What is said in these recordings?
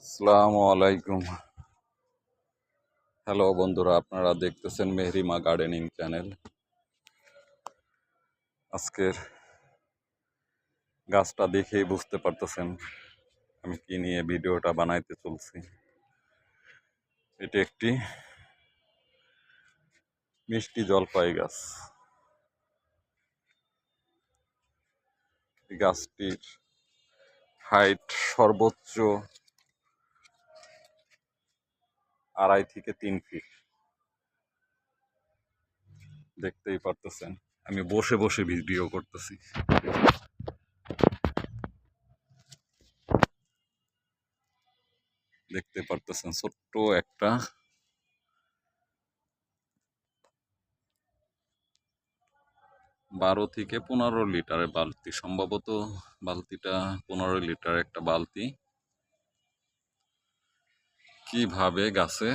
আসসালামু আলাইকুম। হ্যালো বন্ধুরা, আপনারা দেখতেছেন মেহরিমা গার্ডেনিং চ্যানেল। আজকের গাছটা দেখেই বুঝতে পারতেছেন আমি কি নিয়ে ভিডিওটা বানাইতে চলছি। এটি একটি মিষ্টি জলপাই গাছ। এই গাছটির হাইট সর্বোচ্চ 2.5 থেকে 3 ফিট। দেখতেই পারতেছেন আমি বসে বসে ভিডিও করতেছি। দেখতে পারতেছেন ছোট্ট একটা 12 থেকে 15 লিটারের বালতি, সম্ভবত বালতিটা 15 লিটার একটা বালতি। কিভাবে গাছে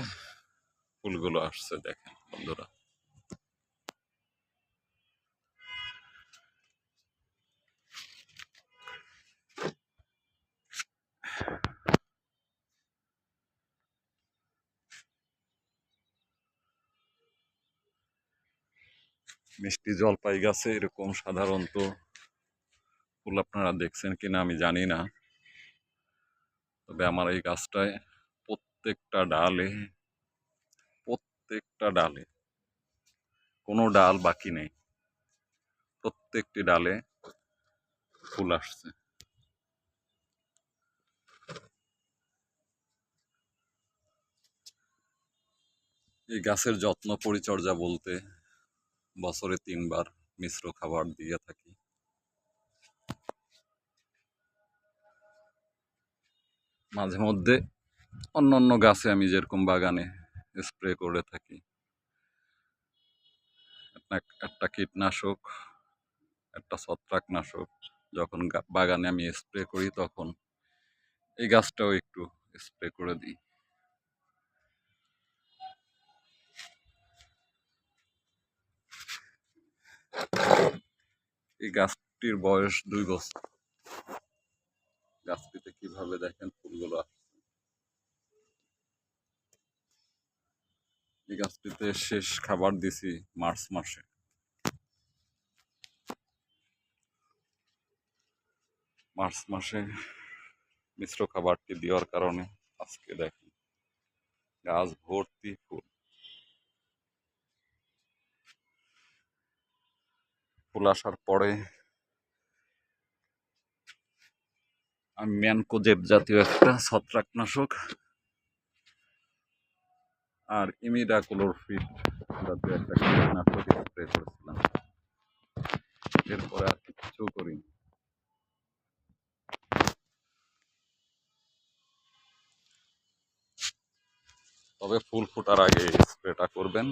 ফুলগুলো আসছে দেখেন বন্ধুরা। মিষ্টি জলপাই গাছে এরকম সাধারণত ফুল আপনারা দেখছেন কিনা আমি জানি না, তবে আমার এই গাছটায় প্রত্যেকটা ডালে কোনো ডাল বাকি নেই, প্রত্যেকটি ডালে ফুল আসছে। এই গাছের যত্ন পরিচর্যা বলতে বছরে 3 বার মিশ্র খাবার দিয়ে থাকি। মাঝে মধ্যে অন্য গাছে আমি যেরকম বাগানে স্প্রে করে থাকি, একটা কীটনাশক, একটা ছত্রাকনাশক যখন বাগানে আমি স্প্রে করি তখন এই গাছটাও একটু স্প্রে করে দিই। এই গাছটির বয়স 2 বছর। গাছটিতে কিভাবে দেখেন ফুলগুলো আসছে। এই গাছটিতে শেষ খাবার দিছি মার্চ মাসে। মার্চ মাসে মিশ্র খাবারটি দেওয়ার কারণে আজকে দেখেন গাছ ভর্তি ফুল। ফুল আসার পরে আমি ম্যানকোজেব জাতীয় একটা ছত্রাকনাশক আর ইমিডাক্লোরপিড জাতীয় একটা কীটনাশক স্প্রে করেছিলাম। এরপরে আর কিছু করিনি। তবে ফুল ফোটার আগে স্প্রেটা করবেন।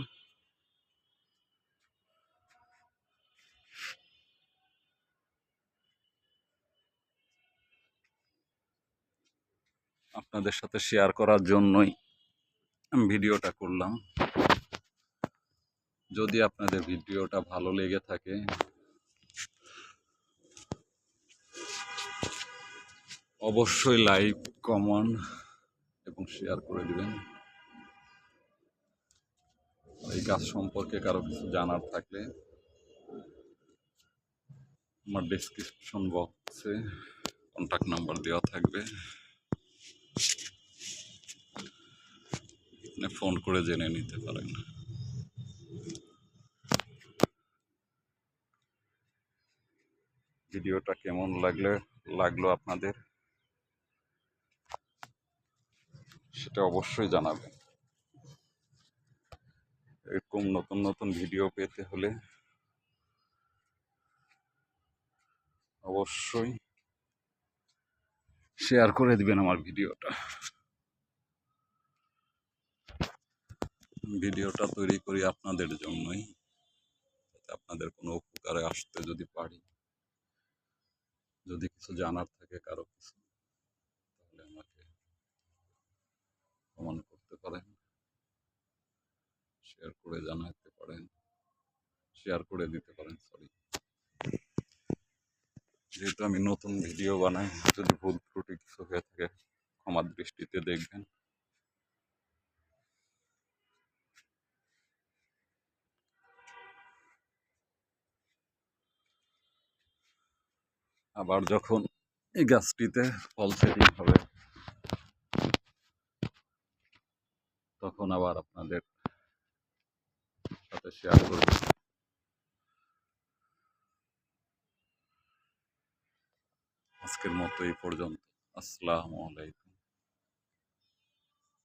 আপনাদের সাথে শেয়ার করার জন্যই আমি ভিডিওটা করলাম। যদি আপনাদের ভিডিওটা ভালো লেগে থাকে অবশ্যই লাইক, কমেন্ট এবং শেয়ার করে দিবেন। এই গাছ সম্পর্কে কারো কিছু জানার থাকলে আমার ডেসক্রিপশন বক্সে কন্ট্যাক্ট নাম্বার দেওয়া থাকবে, আপনি ফোন করে জেনে নিতে পারেন। ভিডিওটা কেমন লাগলো আপনাদের সেটা অবশ্যই জানাবেন। এরকম নতুন নতুন ভিডিও পেতে হলে অবশ্যই শেয়ার করে দিবেন আমার ভিডিওটা। ভিডিওটা তৈরি করি আপনাদের জন্যই, আপনাদের কোনো উপকারে আসতে যদি পারি। যদি কিছু জানার থাকে কারো কিছু, তাহলে আমাকে কমেন্ট করতে পারেন, শেয়ার করে জানাতে পারেন, শেয়ার করে দিতে পারেন। সরি, যেহেতু আমি নতুন ভিডিও বানাই, যদি ভুল ত্রুটি কিছু হয়ে থাকে ক্ষমার দৃষ্টিতে দেখবেন। আবার যখন এই গাছটিতে ফল সেটিং হবে তখন আবার আপনাদের সাথে শেয়ার করব। আজকের মতো এই পর্যন্ত। আসসালামু আলাইকুম।